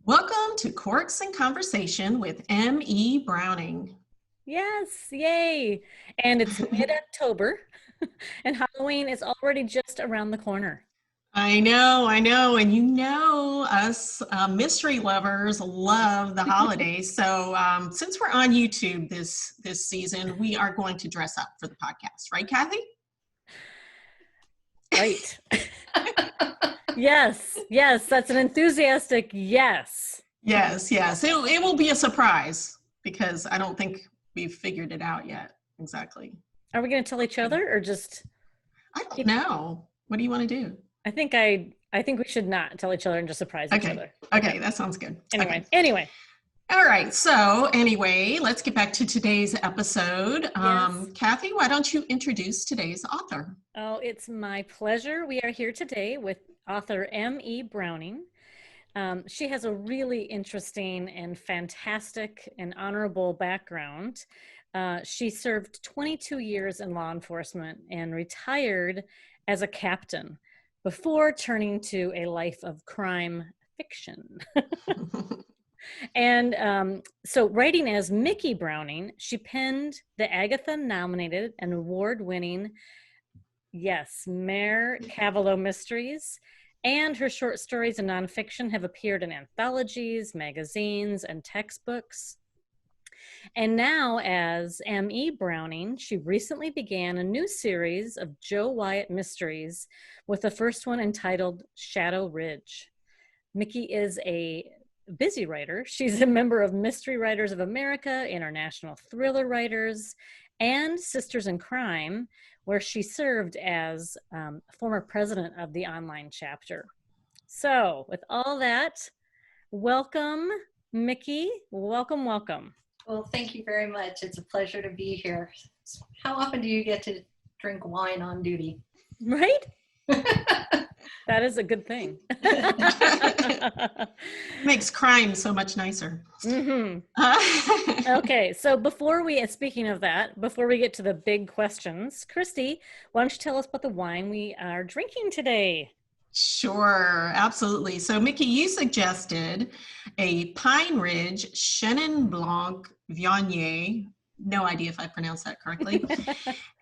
Welcome to Corks Conversation with M.E. Browning. Yes, yay. And it's mid-October and Halloween is already just around the corner. I know. And you know us mystery lovers love the holidays. So since we're on YouTube this season, we are going to dress up for the podcast. Right, Cathi? Right. Yes, that's an enthusiastic yes. Yes. It will be a surprise because I don't think we've figured it out yet. Exactly. Are we going to tell each other or just? I don't know. What do you want to do? I think we should not tell each other and just surprise each other. Okay, that sounds good. Anyway. All right. So anyway, let's get back to today's episode. Yes. Cathi, why don't you introduce today's author? Oh, it's my pleasure. We are here today with author M.E. Browning. She has a really interesting and fantastic and honorable background. She served 22 years in law enforcement and retired as a captain before turning to a life of crime fiction. And so writing as Mickey Browning, she penned the Agatha-nominated and award-winning, Mare Cavallo Mysteries, and her short stories and nonfiction have appeared in anthologies, magazines, and textbooks. And now as M.E. Browning, she recently began a new series of Joe Wyatt mysteries with the first one entitled Shadow Ridge. Mickey is a busy writer. She's a member of Mystery Writers of America, International Thriller Writers, and Sisters in Crime, where she served as former president of the online chapter. So with all that, welcome, Mickey. Welcome. Well, thank you very much. It's a pleasure to be here. How often do you get to drink wine on duty? Right? That is a good thing. Makes crime so much nicer. Mm-hmm. Okay, so speaking of that, before we get to the big questions, Christy, why don't you tell us about the wine we are drinking today? Sure, absolutely. So Mickey, you suggested a Pine Ridge Chenin Blanc Viognier. No idea if I pronounced that correctly.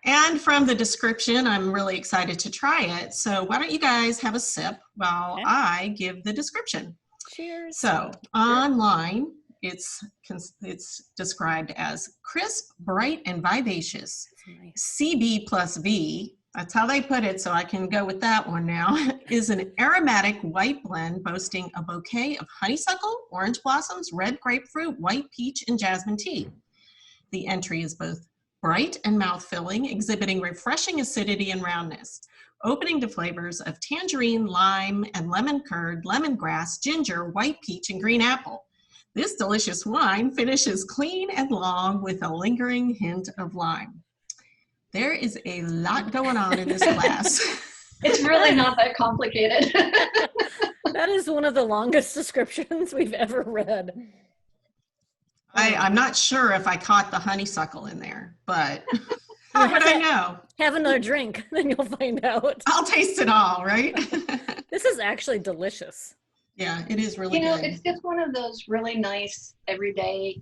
And from the description, I'm really excited to try it. So why don't you guys have a sip while I give the description? Cheers. So online, it's described as crisp, bright, and vivacious. Nice. CB plus V, that's how they put it, so I can go with that one now, is an aromatic white blend boasting a bouquet of honeysuckle, orange blossoms, red grapefruit, white peach, and jasmine tea. The entry is both bright and mouth-filling, exhibiting refreshing acidity and roundness, opening to flavors of tangerine, lime, and lemon curd, lemongrass, ginger, white peach, and green apple. This delicious wine finishes clean and long with a lingering hint of lime. There is a lot going on in this glass. It's really not that complicated. That is one of the longest descriptions we've ever read. I'm not sure if I caught the honeysuckle in there, but how would I know? Have another drink, then you'll find out. I'll taste it all, right? This is actually delicious. Yeah, it is really good. It's just one of those really nice everyday,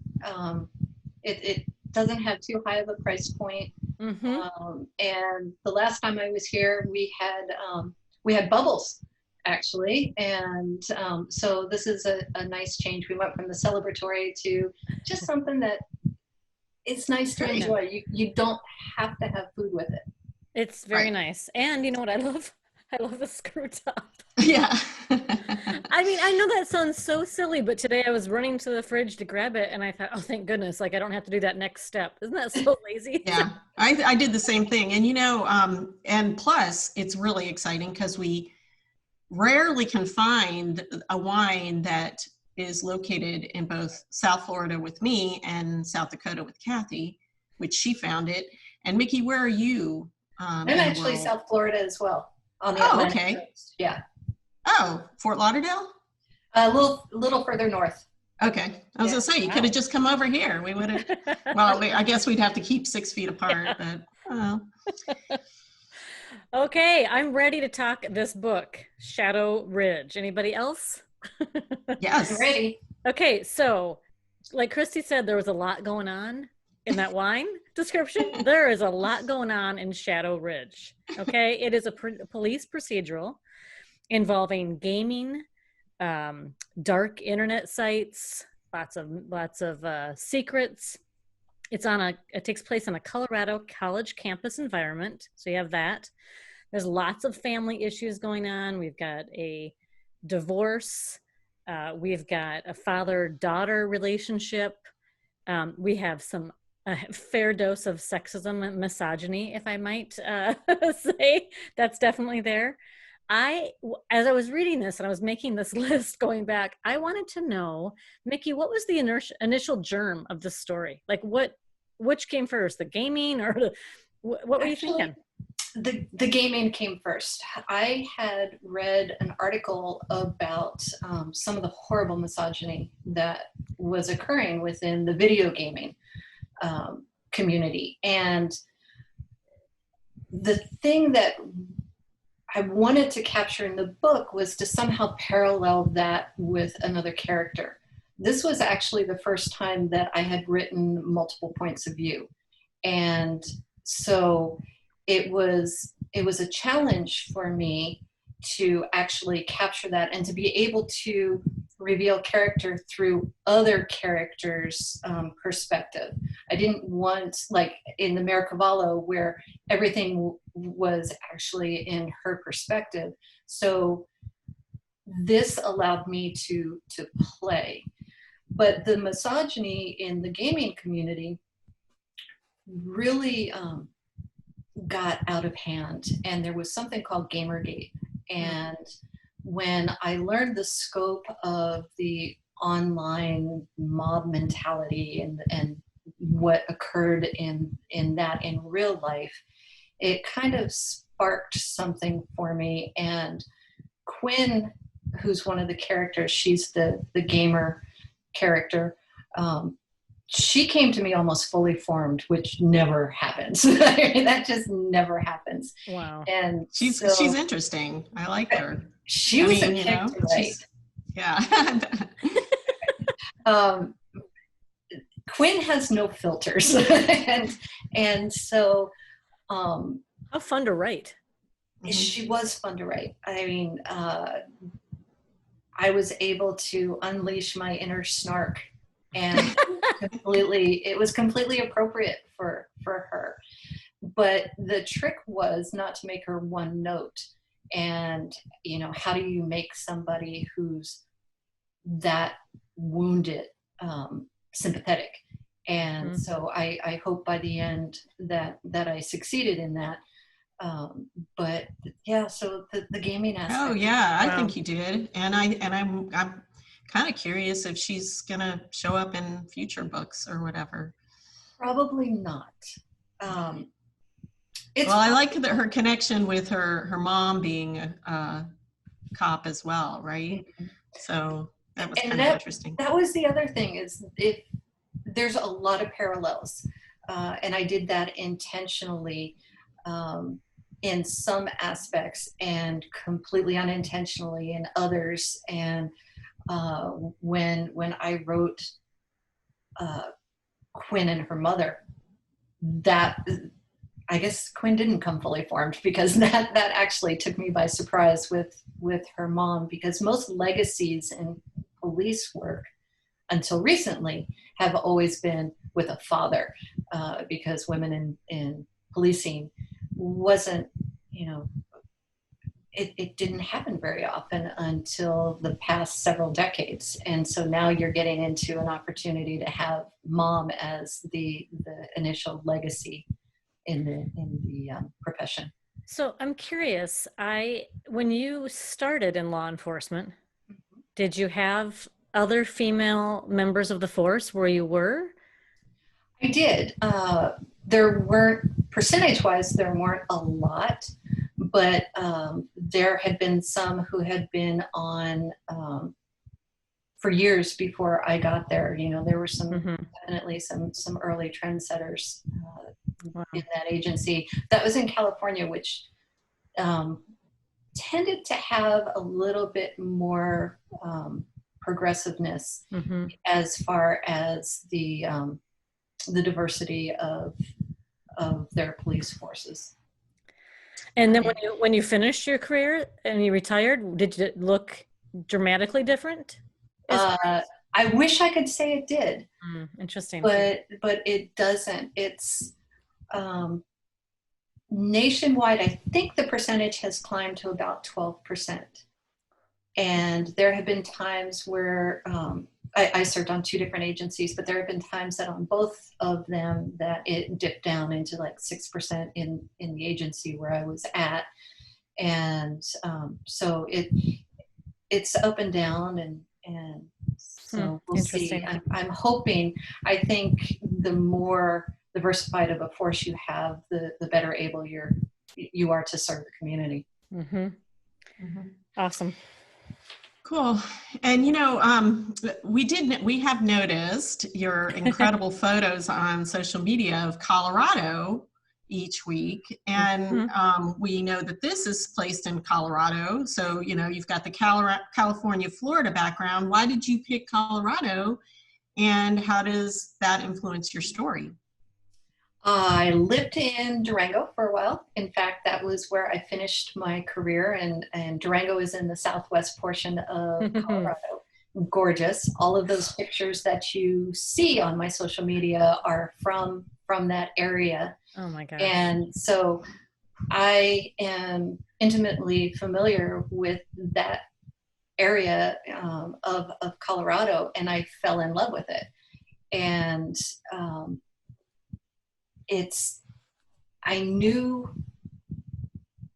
it doesn't have too high of a price point. Mm-hmm. And the last time I was here, we had bubbles, actually, and so this is a nice change. We went from the celebratory to just something that it's nice to enjoy. You don't have to have food with it. It's very nice. And you know what I love? I love the screw top. Yeah. I mean, I know that sounds so silly, but today I was running to the fridge to grab it and I thought, oh, thank goodness, like I don't have to do that next step. Isn't that so lazy? Yeah, I did the same thing. And, and plus it's really exciting because we rarely can find a wine that is located in both South Florida with me and South Dakota with Cathi, which she found it. And Mickey, where are you? I'm actually South Florida as well. On the Atlantic coast. Yeah. Oh, Fort Lauderdale? A little further north. Okay. I was gonna say, you could have just come over here. We would have, well, I guess we'd have to keep 6 feet apart, but oh. Okay, I'm ready to talk this book, Shadow Ridge. Anybody else? Yes. I'm ready. Okay, so like Christy said, there was a lot going on in that wine description. There is a lot going on in Shadow Ridge. Okay, it is a police procedural involving gaming, dark internet sites, lots of secrets. It takes place on a Colorado college campus environment. So you have that. There's lots of family issues going on. We've got a divorce. We've got a father-daughter relationship. We have a fair dose of sexism and misogyny, if I might say. That's definitely there. As I was reading this and I was making this list going back, I wanted to know, Mickey, what was the initial germ of this story? Like which came first, the gaming or what were you thinking? The gaming came first. I had read an article about some of the horrible misogyny that was occurring within the video gaming community. And the thing that I wanted to capture in the book was to somehow parallel that with another character. This was actually the first time that I had written multiple points of view. And so it was a challenge for me to actually capture that and to be able to reveal character through other characters' perspective. I didn't want, like in the Maricavallo, where everything was actually in her perspective. So this allowed me to play. But the misogyny in the gaming community really got out of hand, and there was something called Gamergate. And when I learned the scope of the online mob mentality and what occurred in that in real life, it kind of sparked something for me. And Quinn, who's one of the characters, she's the gamer character, she came to me almost fully formed, which never happens. That just never happens. Wow. And she's interesting. I like her. She was a kick to write. Yeah. Quinn has no filters. and so how fun to write. She was fun to write. I mean, I was able to unleash my inner snark, and it was completely appropriate for her. But the trick was not to make her one note. And, how do you make somebody who's that wounded sympathetic? And so I hope by the end that I succeeded in that. But yeah, so the gaming aspect. Oh yeah, I think you did. And I'm kind of curious if she's gonna show up in future books or whatever. Probably not. I like her connection with her mom being a cop as well, right? So that was kind of interesting. That was the other thing, is there's a lot of parallels, and I did that intentionally in some aspects and completely unintentionally in others. And when I wrote Quinn and her mother, that I guess Quinn didn't come fully formed, because that actually took me by surprise with her mom, because most legacies in police work until recently have always been with a father, because women in policing wasn't, it didn't happen very often until the past several decades. And so now you're getting into an opportunity to have mom as the initial legacy in the profession. So I'm curious, when you started in law enforcement, did you have other female members of the force where you were? I did. There weren't, percentage-wise, there weren't a lot, but there had been some who had been on for years before I got there. There were definitely some early trendsetters in that agency. That was in California, which tended to have a little bit more progressiveness as far as the diversity of their police forces. And then when you finished your career and you retired, did it look dramatically different? I wish I could say it did. Interesting. But it doesn't. It's nationwide, I think the percentage has climbed to about 12%. And there have been times where I served on 2 different agencies, but there have been times that on both of them that it dipped down into like 6% in the agency where I was at. And so it's up and down, and so we'll see. I'm hoping, I think the more diversified of a force you have, the better able you are to serve the community. Awesome. Cool. And we have noticed your incredible photos on social media of Colorado each week. And we know that this is placed in Colorado. So, you've got the California, Florida background. Why did you pick Colorado? And how does that influence your story? I lived in Durango for a while. In fact, that was where I finished my career, and Durango is in the southwest portion of Colorado. Gorgeous. All of those pictures that you see on my social media are from that area. Oh my gosh. And so I am intimately familiar with that area of Colorado, and I fell in love with it. And I knew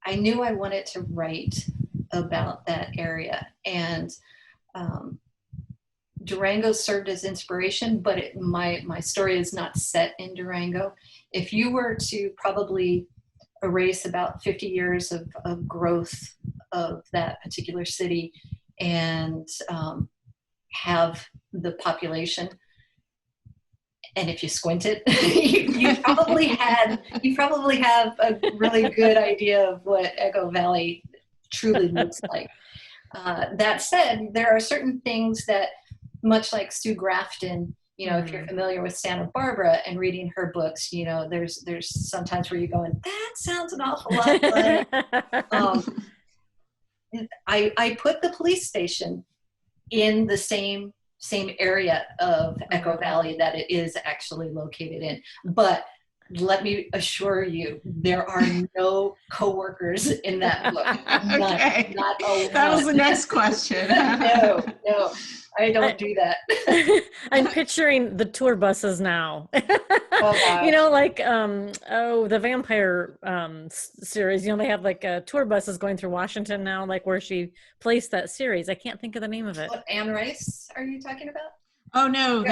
I wanted to write about that area, and Durango served as inspiration, but my story is not set in Durango. If you were to probably erase about 50 years of growth of that particular city and have the population, and if you squint it, you probably have a really good idea of what Echo Valley truly looks like. That said, there are certain things that, much like Sue Grafton, if you're familiar with Santa Barbara and reading her books, there's sometimes where you're going, that sounds an awful lot like. I put the police station in the same area of Echo Valley that it is actually located in. But let me assure you, there are no coworkers in that book. Okay. Not a one. That was the next question. No, I don't do that. I'm picturing the tour buses now. Oh, gosh. The vampire series, they have like tour buses going through Washington now, like where she placed that series. I can't think of the name of it. What, Anne Rice are you talking about? Oh no,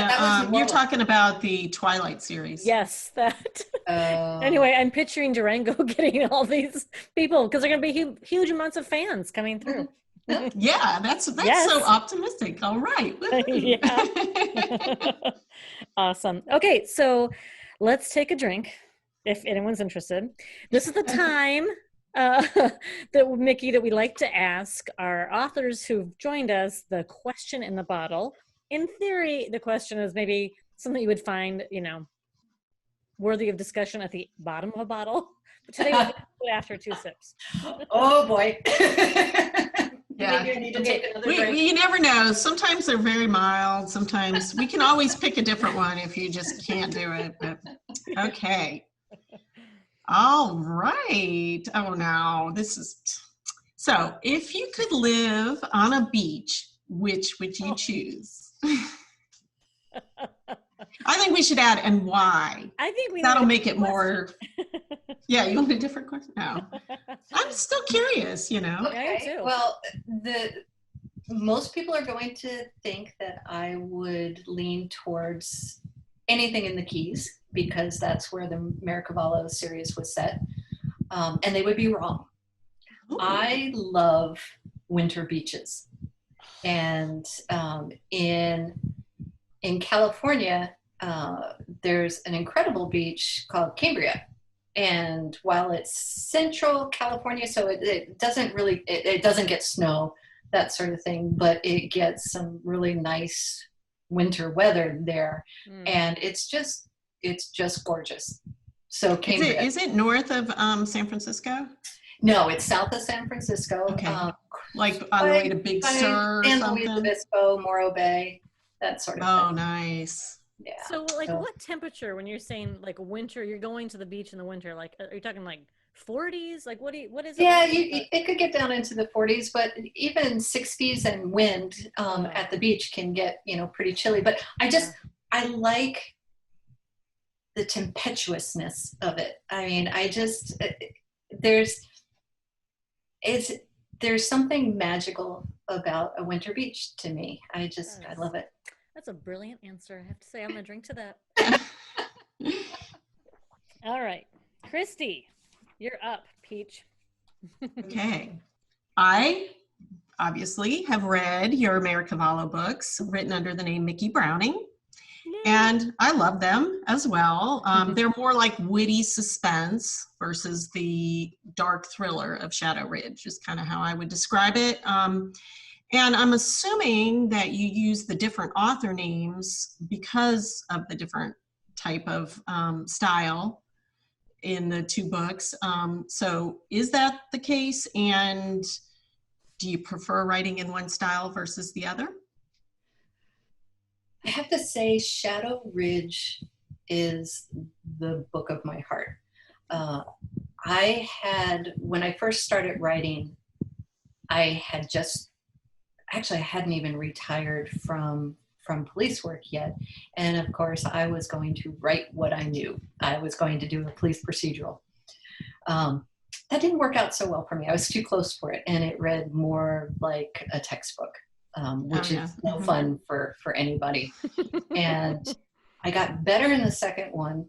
you're talking about the Twilight series. Yes, that. Anyway, I'm picturing Durango getting all these people because they're going to be huge amounts of fans coming through. Yeah, that's so optimistic. All right. Yeah. Awesome. Okay, so let's take a drink if anyone's interested. This is the time that we like to ask our authors who've joined us the question in the bottle. In theory, the question is maybe something you would find, worthy of discussion at the bottom of a bottle. But today we'll do it after 2 sips. Oh boy. Yeah. You need to take another drink. You never know. Sometimes they're very mild. Sometimes we can always pick a different one if you just can't do it. But okay. All right. Oh, now so if you could live on a beach, which would you choose? I think we should add, and why? I think that'll make it more. Yeah, you want a different question? No, I'm still curious. Okay. Well, most people are going to think that I would lean towards anything in the Keys because that's where the Maricavallo series was set, and they would be wrong. Ooh. I love winter beaches, and in California, there's an incredible beach called Cambria, And while it's central California, so it doesn't really, it doesn't get snow, that sort of thing, but it gets some really nice winter weather there. And it's just gorgeous. So is it north of San Francisco? No, it's south of San Francisco. Okay. Like on the way to Big Sur or San something? Luis Obispo, Morro Bay, that sort of thing. Oh, nice. Yeah. So like what temperature, when you're saying like winter, you're going to the beach in the winter, like are you talking like 40s? Like what is it? Yeah, it could get down into the 40s, but even 60s and wind at the beach can get, pretty chilly. But I like the tempestuousness of it. I mean, there's something magical about a winter beach to me. I love it. That's a brilliant answer. I have to say, I'm gonna drink to that. All right, Christy, you're up, Peach. Okay. I obviously have read your Maricavallo books written under the name Mickey Browning. And I love them as well. They're more like witty suspense versus the dark thriller of Shadow Ridge, is kind of how I would describe it. And I'm assuming that you use the different author names because of the different type of style in the two books. So is that the case? And do you prefer writing in one style versus the other? I have to say Shadow Ridge is the book of my heart. When I first started writing, I hadn't even retired from police work yet. And of course, I was going to write what I knew. I was going to do a police procedural. That didn't work out so well for me. I was too close for it, and it read more like a textbook. Which is no fun for anybody. And I got better in the second one,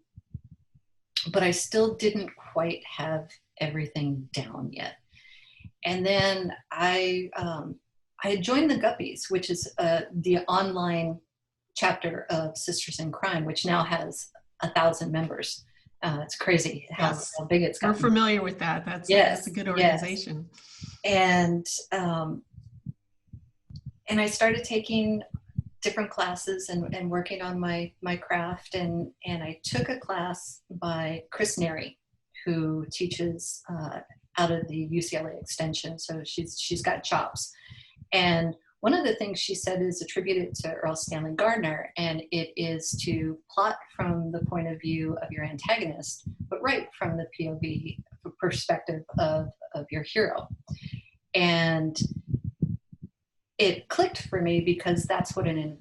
but I still didn't quite have everything down yet. And then I had joined the Guppies, which is the online chapter of Sisters in Crime, which now has 1,000 members. It's crazy how big it's gotten. We're familiar with that. That's a good organization. Yes. And I started taking different classes and working on my craft. And I took a class by Viognier, who teaches out of the UCLA Extension. So she's got chops. And one of the things she said is attributed to Earl Stanley Gardner, and it is to plot from the point of view of your antagonist, but write from the POV perspective of your hero. And it clicked for me because that's what an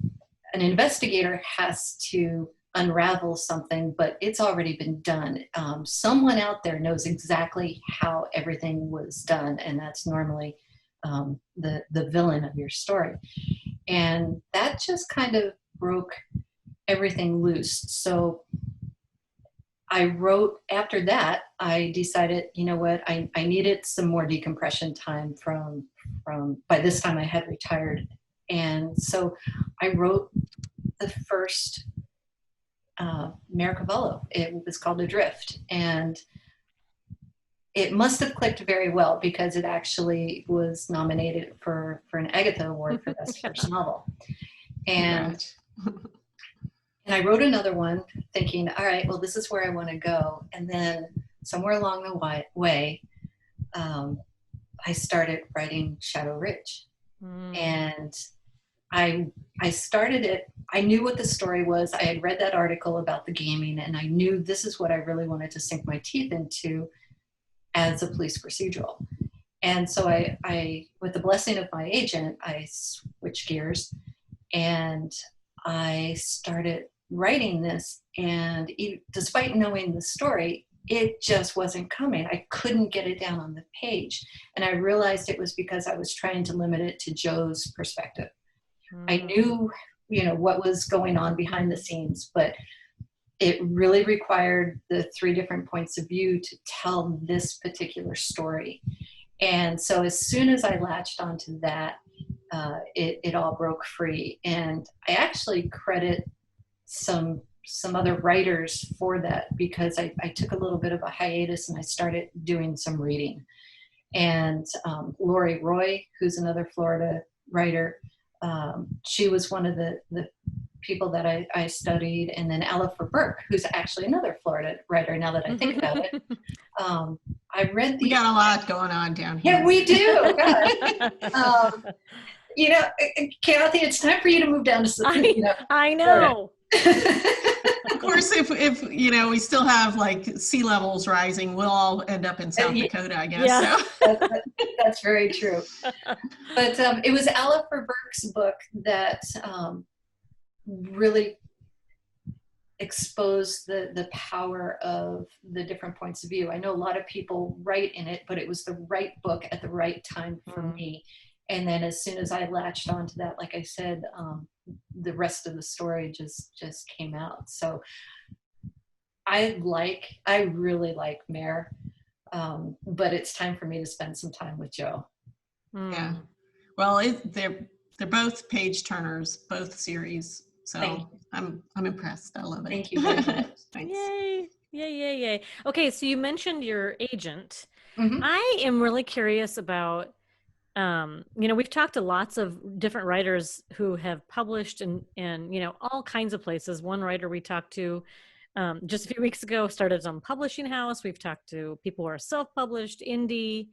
investigator has to unravel something, but it's already been done. Someone out there knows exactly how everything was done, and that's normally the villain of your story. And that just kind of broke everything loose. So I wrote, after that, I decided, you know what, I needed some more decompression time from by this time I had retired. And so I wrote the first Maricavallo. It was called Adrift. And it must have clicked very well because it actually was nominated for an Agatha Award for Best First Novel. And I wrote another one thinking, all right, well, this is where I want to go. And then somewhere along the way, I started writing Shadow Ridge. And I started it, I knew what the story was. I had read that article about the gaming, and I knew this is what I really wanted to sink my teeth into as a police procedural. And so I with the blessing of my agent, I switched gears and I started writing this. And despite knowing the story, it just wasn't coming. I couldn't get it down on the page. And I realized it was because I was trying to limit it to Joe's perspective. I knew, what was going on behind the scenes, but it really required the 3 different points of view to tell this particular story. And so as soon as I latched onto that, it all broke free. And I actually credit some some other writers for that, because I took a little bit of a hiatus and I started doing some reading. And Lori Roy, who's another Florida writer, she was one of the people that I studied. And then Alifer Burke, who's actually another Florida writer, now that I think about it. I read We got a lot going on down here. Yeah, we do. You know, Cathi, it's time for you to move down to I know. Of course, if you know, we still have like sea levels rising, we'll all end up in South Dakota, I guess. Yeah. So. That's very true. But it was Alifer Burke's book that really exposed the power of the different points of view. I know a lot of people write in it, but it was the right book at the right time for me. And then as soon as I latched onto that, like I said, the rest of the story just came out. So I really like Mare, but it's time for me to spend some time with Joe. Yeah. Well, they're both page turners, both series. So I'm impressed. I love it. Thank you very much. Thanks. Yay. Yay. Okay, so you mentioned your agent. Mm-hmm. I am really curious about, we've talked to lots of different writers who have published in all kinds of places. One writer we talked to just a few weeks ago started his own publishing house. We've talked to people who are self-published, indie,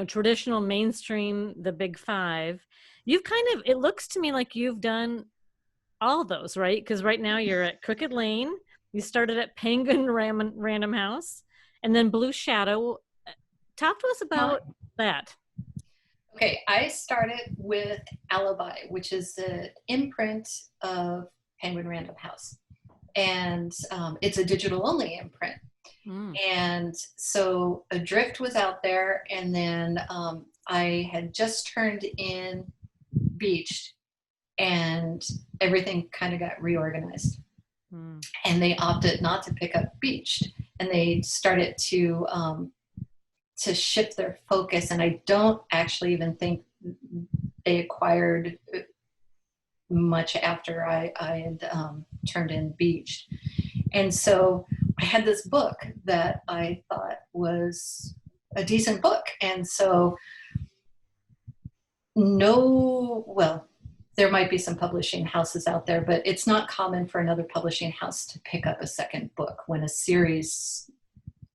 traditional, mainstream, the big five. You've it looks to me like you've done all those, right? Because right now you're at Crooked Lane. You started at Penguin Random House, and then Blue Shadow. Talk to us about that. Okay, I started with Alibi, which is the imprint of Penguin Random House. And it's a digital-only imprint. And so Adrift was out there, and then I had just turned in Beached, and everything kind of got reorganized. And they opted not to pick up Beached, and they started to shift their focus. And I don't actually even think they acquired much after I had turned in Beached. And so I had this book that I thought was a decent book. And so there might be some publishing houses out there, but it's not common for another publishing house to pick up a second book when a series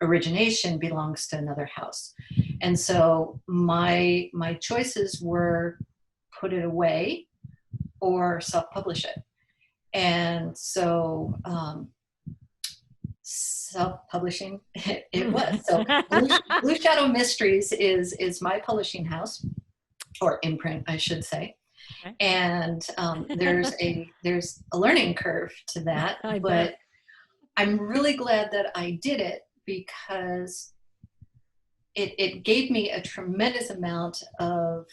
origination belongs to another house. And so my choices were put it away or self-publish it. And so self-publishing it was. So Blue Shadow Mysteries is my publishing house, or imprint, I should say. Okay. And there's a learning curve to that, but I'm really glad that I did it, because it gave me a tremendous amount of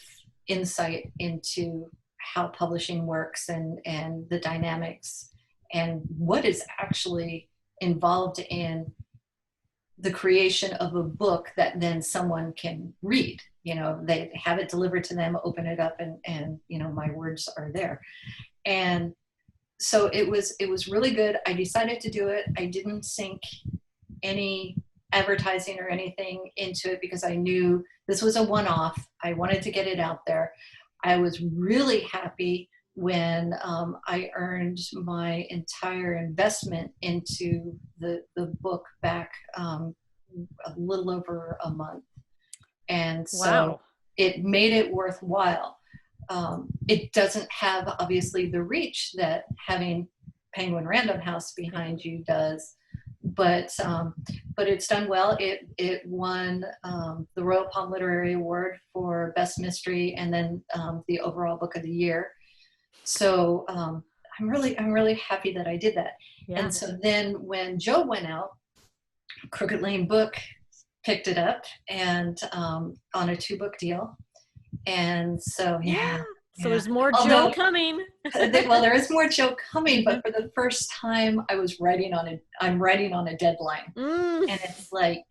insight into how publishing works and the dynamics and what is actually involved in the creation of a book that then someone can read. They have it delivered to them, open it up, and my words are there. And so it was really good. I decided to do it. I didn't sink any advertising or anything into it, because I knew this was a one-off. I wanted to get it out there. I was really happy when I earned my entire investment into the book back a little over a month. And so it made it worthwhile. It doesn't have, obviously, the reach that having Penguin Random House behind you does, but it's done well. It won the Royal Palm Literary Award for Best Mystery, and then the overall book of the year. So I'm really happy that I did that. Yeah. And so then when Joe went out, Crooked Lane Book picked it up, and on a 2-book deal. And so so there's more Joe coming. Well, there is more Joe coming, but for the first time I'm writing on a deadline. And it's like,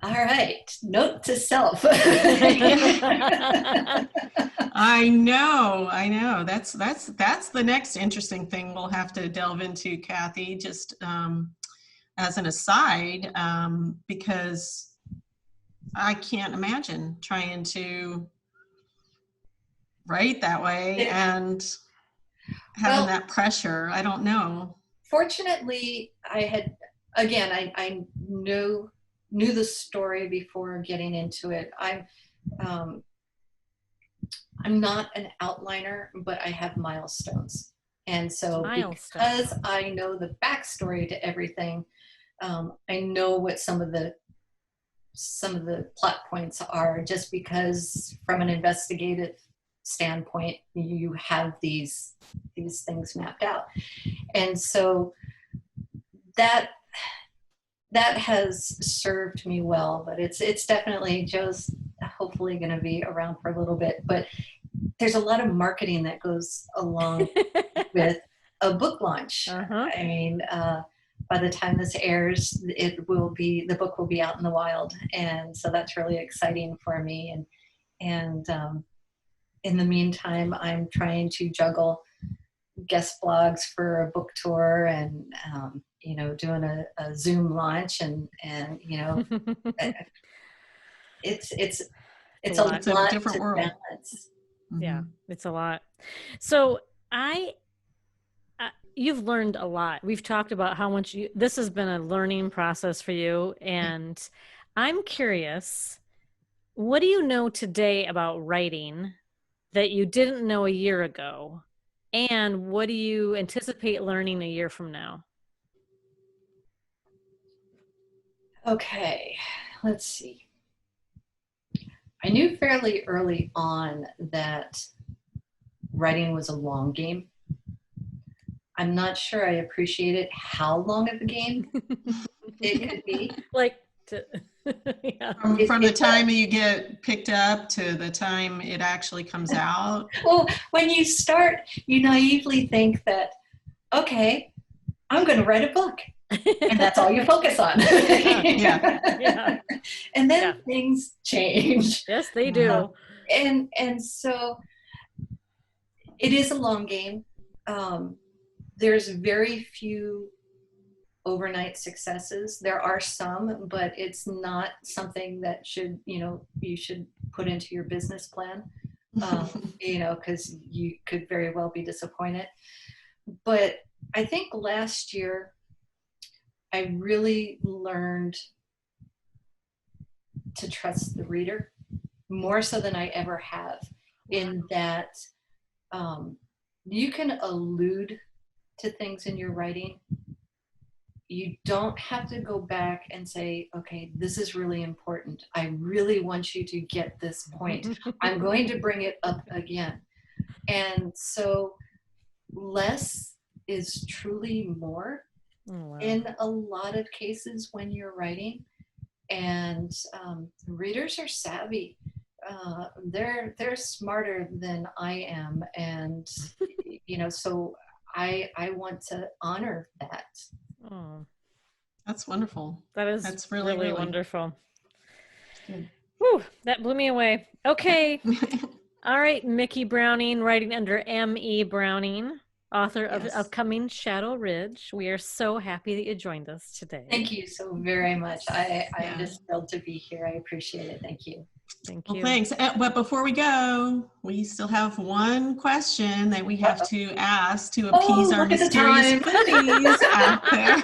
All right, note to self. I know. That's the next interesting thing we'll have to delve into, Cathi, just as an aside, because I can't imagine trying to write that way and having that pressure. I don't know. Fortunately, I knew the story before getting into it. I'm not an outliner, but I have milestones. And so because I know the backstory to everything, I know what some of the plot points are, just because from an investigative standpoint, you have these things mapped out. And so that has served me well, but it's definitely, Joe's hopefully going to be around for a little bit, but there's a lot of marketing that goes along with a book launch. I mean, by the time this airs, the book will be out in the wild. And so that's really exciting for me. And in the meantime, I'm trying to juggle guest blogs for a book tour and, doing a Zoom launch and it's a lot different world. Balance. Yeah, it's a lot. So you've learned a lot. We've talked about how much this has been a learning process for you. And I'm curious, what do you know today about writing that you didn't know a year ago? And what do you anticipate learning a year from now? Okay, let's see. I knew fairly early on that writing was a long game. I'm not sure I appreciated how long of a game it could be. Yeah. From the time you get picked up to the time it actually comes out. Well, when you start, you naively think that, okay, I'm going to write a book. And that's all you focus on. Yeah. And then things change. Yes, they do. And so it is a long game. There's very few overnight successes. There are some, but it's not something that you should put into your business plan, because you could very well be disappointed. But I think last year, I really learned to trust the reader more so than I ever have, in that you can allude to things in your writing. You don't have to go back and say, okay, this is really important. I really want you to get this point. I'm going to bring it up again. And so less is truly more. Oh, wow. In a lot of cases when you're writing, and readers are savvy. They're smarter than I am, and so I want to honor that. Oh, that's wonderful. That's really wonderful. Whew, that blew me away. Okay. All right, Mickey Browning, writing under M.E. Browning, author of upcoming Shadow Ridge. We are so happy that you joined us today. Thank you so very much. I'm just thrilled to be here. I appreciate it. Thank you. Thank you. Well, thanks. But before we go, we still have one question that we have to ask to appease our mysterious foodies out there.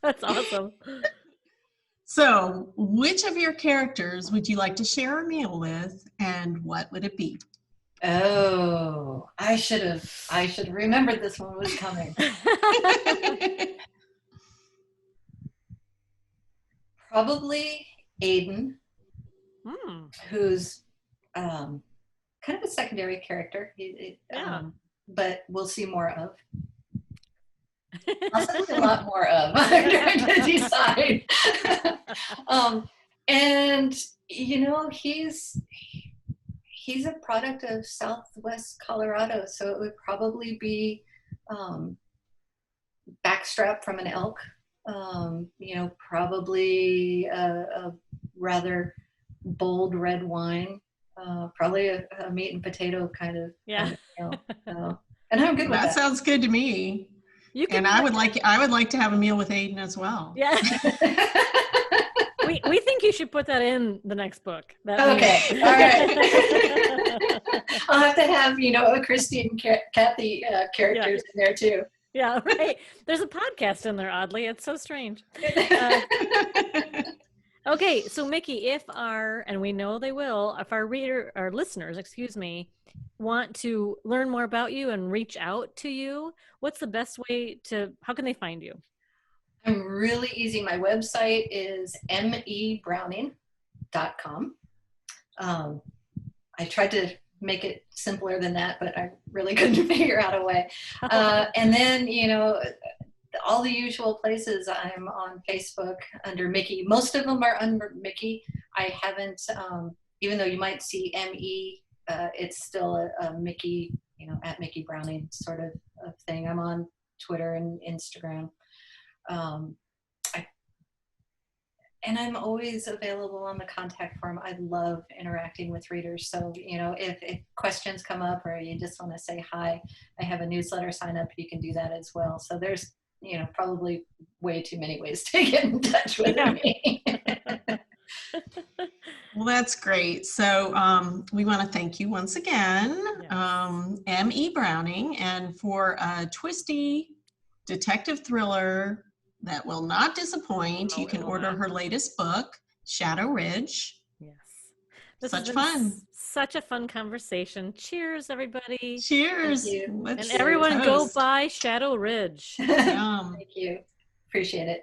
That's awesome. So, which of your characters would you like to share a meal with, and what would it be? Oh, I should have remembered this one was coming. Probably Aiden, who's kind of a secondary character, but we'll see more of. Possibly a lot more of. I'm trying to decide. And he's a product of Southwest Colorado, so it would probably be backstrap from an elk. Probably a rather bold red wine, probably a meat and potato kind of meal. So, and I'm good with that. That sounds good to me. And I would like to have a meal with Aiden as well. Yeah. we think you should put that in the next book. Okay. All right. I'll have to have, a Christie and Cathi characters in there too. Yeah, right. There's a podcast in there, oddly. It's so strange. Okay, so Mickey, and we know they will, if our listeners, want to learn more about you and reach out to you, what's the best way how can they find you? I'm really easy. My website is mebrowning.com. I tried to make it simpler than that, but I really couldn't figure out a way. And then, all the usual places. I'm on Facebook under Mickey. Most of them are under Mickey. I haven't, even though you might see ME, it's still a Mickey, at Mickey Browning sort of thing. I'm on Twitter and Instagram. And I'm always available on the contact form. I love interacting with readers. So, if questions come up or you just want to say hi, I have a newsletter sign up. You can do that as well. So there's, probably way too many ways to get in touch with me. Well, that's great. So we want to thank you once again, M.E. Browning, and for a twisty detective thriller that will not disappoint. You can order her latest book, Shadow Ridge. Yes. Such fun. Such a fun conversation. Cheers, everybody. Cheers. And everyone go buy Shadow Ridge. Thank you. Appreciate it.